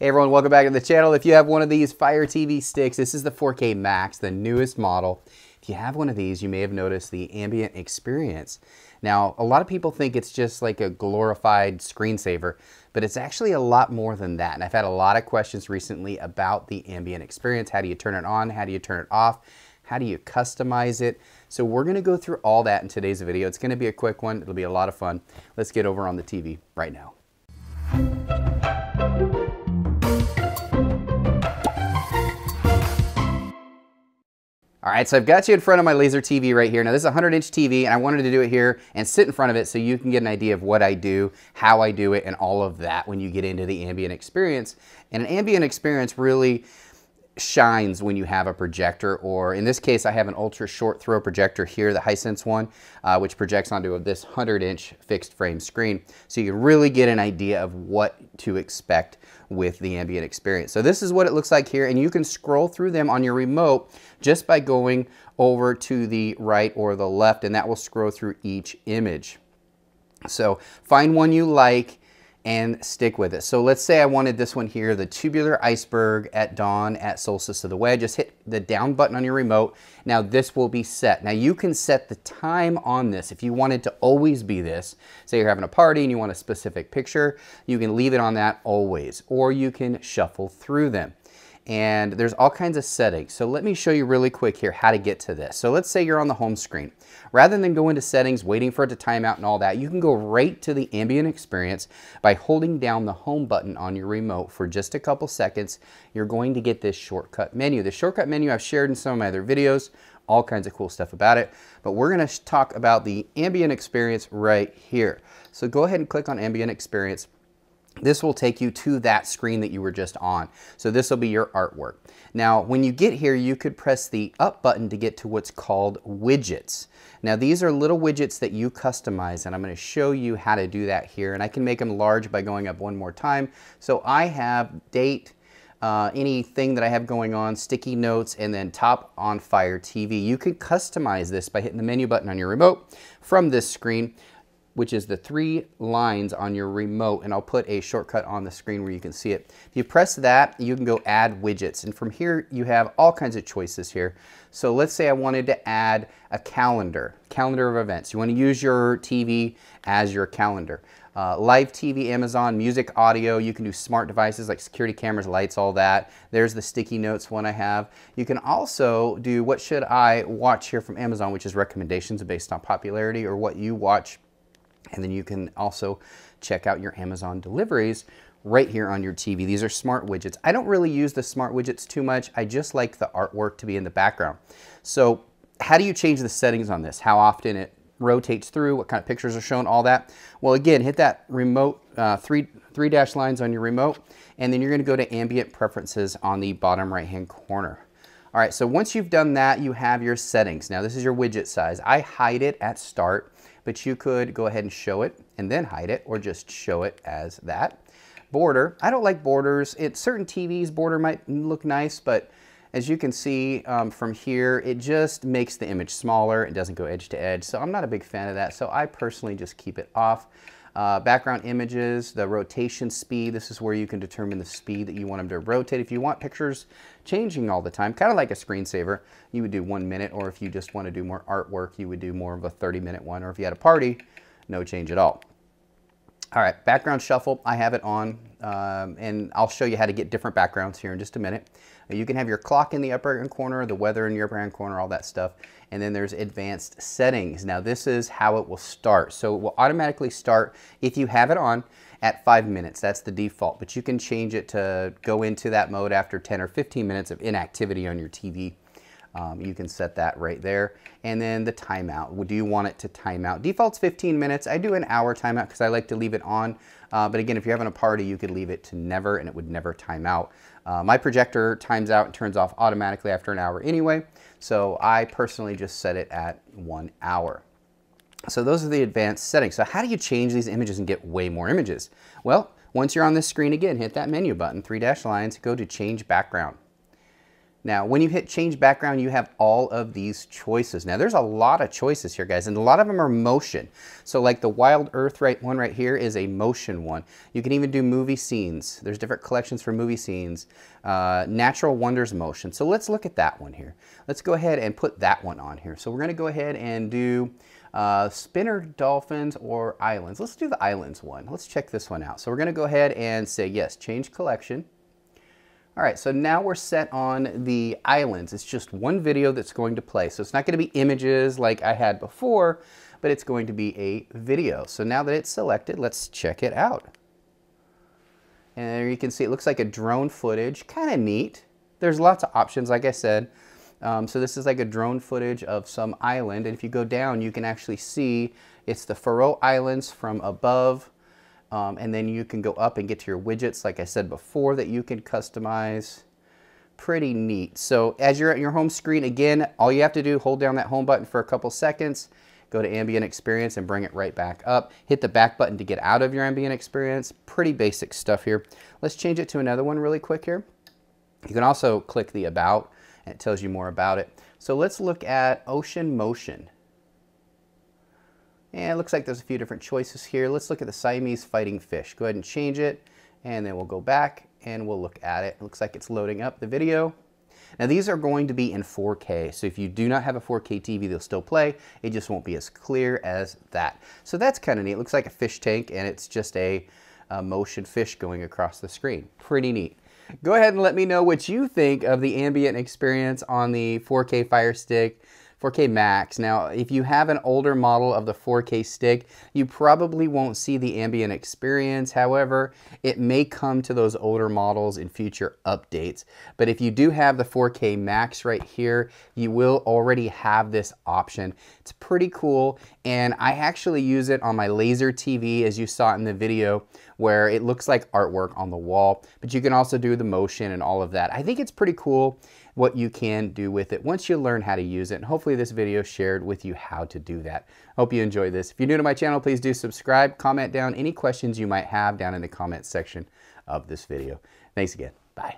Hey everyone, welcome back to the channel. If you have one of these Fire TV sticks, this is the 4K Max, the newest model. If you have one of these, you may have noticed the ambient experience. Now, a lot of people think it's just like a glorified screensaver, but it's actually a lot more than that. And I've had a lot of questions recently about the ambient experience. How do you turn it on? How do you turn it off? How do you customize it? So we're gonna go through all that in today's video. It's gonna be a quick one. It'll be a lot of fun. Let's get over on the TV right now. All right, so I've got you in front of my laser TV right here. Now this is a 100-inch TV, and I wanted to do it here and sit in front of it so you can get an idea of what I do, how I do it, and all of that when you get into the ambient experience. And an ambient experience really shines when you have a projector, or in this case I have an ultra short throw projector here, the Hisense one, which projects onto this 100-inch fixed frame screen, so you can really get an idea of what to expect with the ambient experience. So this is what it looks like here, and you can scroll through them on your remote just by going over to the right or the left, and that will scroll through each image. So find one you like and stick with it. So let's say I wanted this one here, the tubular iceberg at dawn at solstice of the way. Just hit the down button on your remote. Now this will be set. Now you can set the time on this. If you wanted to always be this, say you're having a party and you want a specific picture, you can leave it on that always, or you can shuffle through them. And there's all kinds of settings. So let me show you really quick here how to get to this. So let's say you're on the home screen. Rather than go into settings, waiting for it to time out and all that, you can go right to the ambient experience by holding down the home button on your remote for just a couple seconds. You're going to get this shortcut menu. The shortcut menu I've shared in some of my other videos, all kinds of cool stuff about it. But we're gonna talk about the ambient experience right here. So go ahead and click on ambient experience. This will take you to that screen that you were just on. So this will be your artwork. Now, when you get here, you could press the up button to get to what's called widgets. Now, these are little widgets that you customize, and I'm going to show you how to do that here. And I can make them large by going up one more time. So I have date, anything that I have going on, sticky notes, and then top on Fire TV. You can customize this by hitting the menu button on your remote from this screen, which is the 3 lines on your remote, and I'll put a shortcut on the screen where you can see it. If you press that, you can go add widgets, and from here you have all kinds of choices here. So let's say I wanted to add a calendar of events. You want to use your TV as your calendar. Live TV, Amazon, music, audio, you can do smart devices like security cameras, lights, all that. There's the sticky notes one I have. You can also do what should I watch here from Amazon, which is recommendations based on popularity or what you watch. And then you can also check out your Amazon deliveries right here on your TV. These are smart widgets. I don't really use the smart widgets too much. I just like the artwork to be in the background. So how do you change the settings on this? How often it rotates through, what kind of pictures are shown, all that? Well, again, hit that remote, three dash lines on your remote, and then you're gonna go to ambient preferences on the bottom right-hand corner. All right, so once you've done that, you have your settings. Now this is your widget size. I hide it at start, but you could go ahead and show it and then hide it, or just show it as that. Border, I don't like borders. Certain TVs, border might look nice, but as you can see from here, it just makes the image smaller. It doesn't go edge to edge, so I'm not a big fan of that, so I personally just keep it off. Background images, the rotation speed, this is where you can determine the speed that you want them to rotate. If you want pictures changing all the time, kind of like a screensaver, you would do 1 minute, or if you just want to do more artwork, you would do more of a 30-minute one, or if you had a party, no change at all. All right, background shuffle, I have it on, and I'll show you how to get different backgrounds here in just a minute. You can have your clock in the upper hand corner, the weather in your upper hand corner, all that stuff. And then there's advanced settings. Now this is how it will start. So it will automatically start if you have it on at 5 minutes. That's the default, but you can change it to go into that mode after 10 or 15 minutes of inactivity on your TV. You can set that right there. And then the timeout. Do you want it to time out? Default's 15 minutes. I do an hour timeout because I like to leave it on. But again, if you're having a party, you could leave it to never, and it would never time out. My projector times out and turns off automatically after an hour anyway. So I personally just set it at 1 hour. So those are the advanced settings. So how do you change these images and get way more images? Well, once you're on this screen again, hit that menu button, 3 dash lines, go to change background. Now, when you hit change background, you have all of these choices. Now, there's a lot of choices here, guys, and a lot of them are motion. So like the Wild Earth one right here is a motion one. You can even do movie scenes. There's different collections for movie scenes. Natural Wonders motion. So let's look at that one here. Let's go ahead and put that one on here. So we're gonna go ahead and do spinner dolphins or islands. Let's do the islands one. Let's check this one out. So we're gonna go ahead and say, yes, change collection. All right, so now we're set on the islands. It's just one video that's going to play. So it's not going to be images like I had before, but it's going to be a video. So now that it's selected, let's check it out. And there you can see it looks like a drone footage, kind of neat. There's lots of options, like I said. So this is like a drone footage of some island. And if you go down, you can actually see it's the Faroe Islands from above. And then you can go up and get to your widgets, like I said before, that you can customize. Pretty neat. So as you're at your home screen, again, all you have to do, hold down that home button for a couple seconds, go to Ambient Experience and bring it right back up. Hit the back button to get out of your Ambient Experience. Pretty basic stuff here. Let's change it to another one really quick here. You can also click the About, and it tells you more about it. So let's look at Ocean Motion. And it looks like there's a few different choices here. Let's look at the Siamese fighting fish. Go ahead and change it, and then we'll go back and we'll look at it. It looks like it's loading up the video. Now these are going to be in 4K, so if you do not have a 4K TV, they'll still play. It just won't be as clear as that. So that's kind of neat. It looks like a fish tank, and it's just a motion fish going across the screen. Pretty neat. Go ahead and let me know what you think of the ambient experience on the 4K Fire Stick 4K Max. Now, if you have an older model of the 4K stick, you probably won't see the ambient experience. However, it may come to those older models in future updates. But if you do have the 4K Max right here, you will already have this option. It's pretty cool, and I actually use it on my laser TV, as you saw in the video, where it looks like artwork on the wall, but you can also do the motion and all of that. I think it's pretty cool what you can do with it once you learn how to use it, and hopefully this video shared with you how to do that. Hope you enjoyed this. If you're new to my channel, please do subscribe, comment down any questions you might have down in the comment section of this video. Thanks again. Bye.